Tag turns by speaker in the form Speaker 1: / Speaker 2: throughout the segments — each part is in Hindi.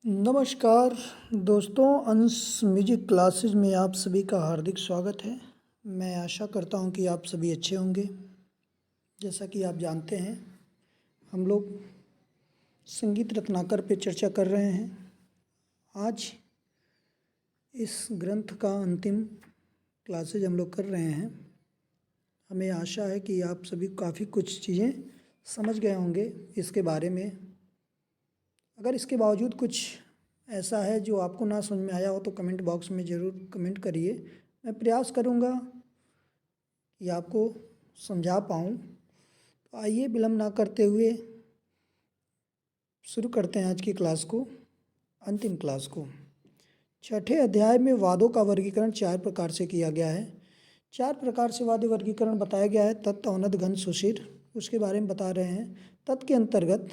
Speaker 1: नमस्कार दोस्तों, अंश म्यूजिक क्लासेस में आप सभी का हार्दिक स्वागत है। मैं आशा करता हूं कि आप सभी अच्छे होंगे। जैसा कि आप जानते हैं, हम लोग संगीत रत्नाकर पे चर्चा कर रहे हैं। आज इस ग्रंथ का अंतिम क्लासेज हम लोग कर रहे हैं। हमें आशा है कि आप सभी काफ़ी कुछ चीज़ें समझ गए होंगे इसके बारे में। अगर इसके बावजूद कुछ ऐसा है जो आपको ना समझ में आया हो तो कमेंट बॉक्स में ज़रूर कमेंट करिए। मैं प्रयास करूँगा कि आपको समझा पाऊँ। तो आइए विलम्ब ना करते हुए शुरू करते हैं आज की क्लास को, अंतिम क्लास को। छठे अध्याय में वादों का वर्गीकरण 4 प्रकार से किया गया है। 4 प्रकार से वाद्य वर्गीकरण बताया गया है। तत्, औनद, घन, सुषिर, उसके बारे में बता रहे हैं। तत् के अंतर्गत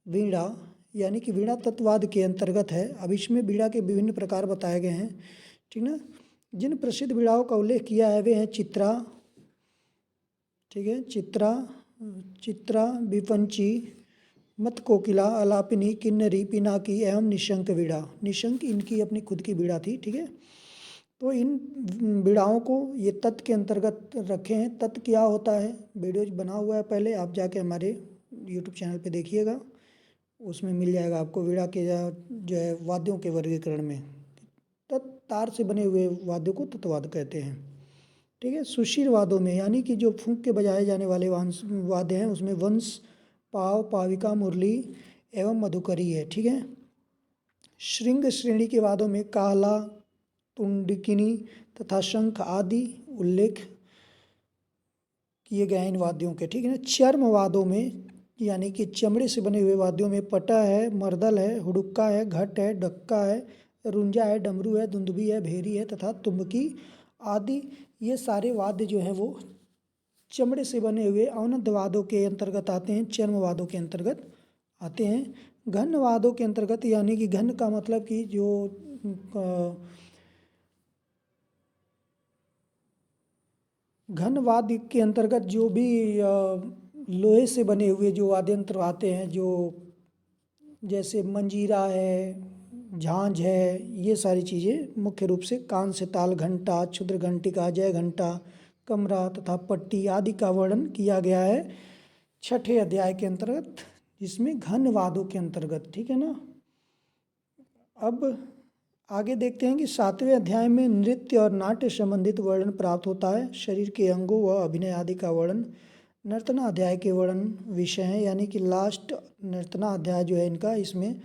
Speaker 1: वीणा, यानी कि वीणा तत्ववाद के अंतर्गत है। अब इसमें वीणा के विभिन्न प्रकार बताए गए हैं, ठीक ना। जिन प्रसिद्ध वीणाओं का उल्लेख किया है वे हैं चित्रा, ठीक है, चित्रा, विपंची, मत कोकिला, अलापिनी, किन्नरी, पिनाकी एवं निशंक वीणा। निशंक इनकी अपनी खुद की वीणा थी, ठीक है। तो इन वीणाओं को ये तत् के अंतर्गत रखे हैं। तत् क्या होता है, वीडियो बना हुआ है, पहले आप जाके हमारे यूट्यूब चैनल पे देखिएगा, उसमें मिल जाएगा आपको वीणा के जो है वाद्यों के वर्गीकरण में। तत्, तार से बने हुए वाद्यों को तत्वाद कहते हैं, ठीक है। सुशीर वादों में, यानी कि जो फूंक के बजाए जाने वाले वाद्य हैं, उसमें वंश, पाव, पाविका, मुरली एवं मधुकरी है, ठीक है। श्रृंग श्रेणी के वादों में काला, तुंडिकिनी तथा शंख आदि उल्लेख किए गए हैं इन वाद्यों के, ठीक है ना। चर्म वादों में, यानी कि चमड़े से बने हुए वाद्यों में पटा है, मर्दल है, हुड़ुक्का है, घट है, डक्का है, रुंजा है, डमरू है, दुंदुभी है, भेरी है तथा तुम्बकी आदि। ये सारे वाद्य जो हैं वो चमड़े से बने हुए औनद वादों के अंतर्गत आते हैं, चर्म वादों के अंतर्गत आते हैं। घन वादों के अंतर्गत, यानी कि घन का मतलब कि जो घन वाद्य के अंतर्गत जो भी लोहे से बने हुए जो वाद्य यंत्र आते हैं, जो जैसे मंजीरा है, झांझ है, ये सारी चीज़ें मुख्य रूप से कान से ताल, घंटा, क्षुद्र घंटिका, जय घंटा, कमरा तथा पट्टी आदि का वर्णन किया गया है छठे अध्याय के अंतर्गत, जिसमें घन वादों के अंतर्गत, ठीक है ना। अब आगे देखते हैं कि 7वें अध्याय में नृत्य और नाट्य संबंधित वर्णन प्राप्त होता है। शरीर के अंगों व अभिनय आदि का वर्णन नर्तना अध्याय के वर्णन विषय है, यानी कि लास्ट नर्तना अध्याय जो है इनका, इसमें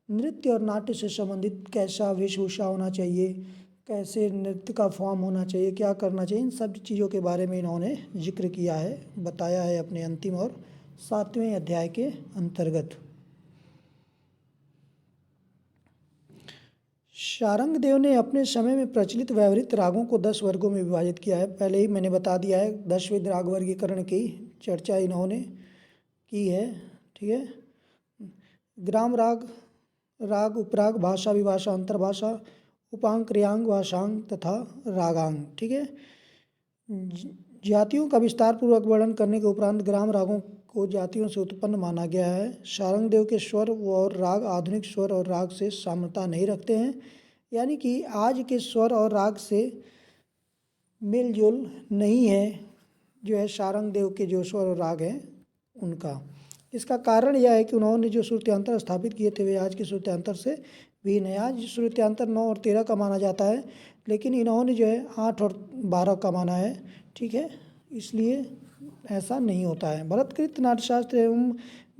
Speaker 1: नृत्य और नाट्य से संबंधित कैसा वेशभूषा होना चाहिए, कैसे नृत्य का फॉर्म होना चाहिए, क्या करना चाहिए, इन सब चीज़ों के बारे में इन्होंने जिक्र किया है, बताया है अपने अंतिम और 7वें अध्याय के अंतर्गत। शारंग देव ने अपने समय में प्रचलित व्यवहृत रागों को 10 वर्गों में विभाजित किया है। पहले ही मैंने बता दिया है, 10वें राग वर्गीकरण की चर्चा इन्होंने की है, ठीक है। ग्राम राग, राग, उपराग, भाषा, विभाषा, अंतर्भाषा, उपांग, क्रियांग, भाषांग तथा रागांग, ठीक है। जातियों का विस्तार पूर्वक वर्णन करने के उपरांत ग्राम रागों को जातियों से उत्पन्न माना गया है। शारंग देव के स्वर और राग आधुनिक स्वर और राग से साम्यता नहीं रखते हैं, यानी कि आज के स्वर और राग से मेल जोल नहीं है, जो है शारंग देव के जो स्वर और राग हैं उनका। इसका कारण यह है कि उन्होंने जो श्रुत्यांतर स्थापित किए थे वे आज के श्रुत्यांतर से भिन्न है। आज श्रुत्यांतर 9 और 13 का माना जाता है, लेकिन इन्होंने जो है 8 और 12 का माना है, ठीक है। इसलिए ऐसा नहीं होता है। भरतकृत नाट्यशास्त्र एवं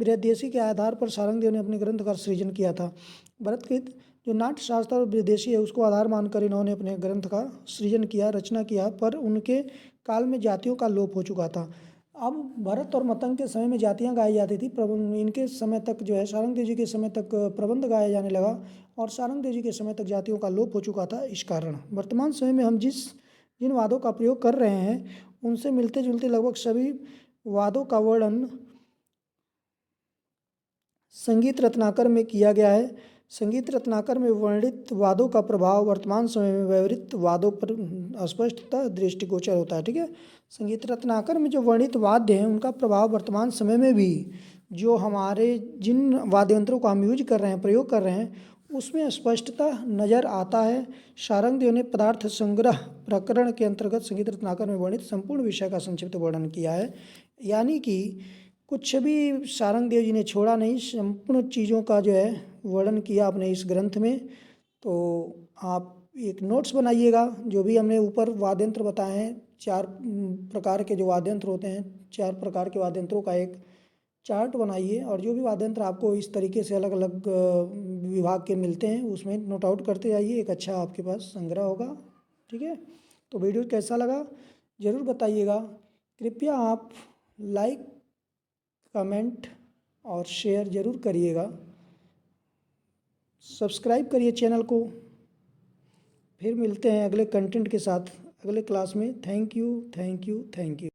Speaker 1: विदेशी के आधार पर शारंग देव ने अपने ग्रंथ का सृजन किया था। भरतकृत जो नाट्यशास्त्र और विदेशी है उसको आधार मानकर इन्होंने अपने ग्रंथ का सृजन किया, रचना किया, पर उनके काल में जातियों का लोप हो चुका था। अब भरत और मतंग के समय में जातियाँ गाई जाती थी, इनके समय तक जो है शारंग देव जी के समय तक प्रबंध गाया जाने लगा और शारंग देव जी के समय तक जातियों का लोप हो चुका था। इस कारण वर्तमान समय में हम जिन वादों का प्रयोग कर रहे हैं उनसे मिलते जुलते लगभग सभी वादों का वर्णन संगीत रत्नाकर में किया गया है। संगीत रत्नाकर में वर्णित वादों का प्रभाव वर्तमान समय में व्यवहृत वादों पर स्पष्टतः दृष्टिगोचर होता है, ठीक है। संगीत रत्नाकर में जो वर्णित वाद्य हैं उनका प्रभाव वर्तमान समय में भी जो हमारे जिन वाद्य यंत्रों को हम यूज कर रहे हैं, प्रयोग कर रहे हैं, उसमें स्पष्टता नज़र आता है। शारंगदेव ने पदार्थ संग्रह प्रकरण के अंतर्गत संगीत रत्नाकर में वर्णित संपूर्ण विषय का संक्षिप्त वर्णन किया है। यानी कि कुछ भी शारंगदेव जी ने छोड़ा नहीं, संपूर्ण चीज़ों का जो है वर्णन किया आपने इस ग्रंथ में। तो आप एक नोट्स बनाइएगा, जो भी हमने ऊपर वाद्य यंत्र बताए हैं, 4 प्रकार के जो वाद्य यंत्र होते हैं, 4 प्रकार के वाद्य यंत्रों का एक चार्ट बनाइए, और जो भी वाद्य यंत्र आपको इस तरीके से अलग अलग विभाग के मिलते हैं उसमें नोट आउट करते जाइए। एक अच्छा आपके पास संग्रह होगा। ठीक है, तो वीडियो कैसा लगा ज़रूर बताइएगा। कृपया आप लाइक, कमेंट और शेयर ज़रूर करिएगा। सब्सक्राइब करिए चैनल को। फिर मिलते हैं अगले कंटेंट के साथ अगले क्लास में। Thank you, thank you, thank you.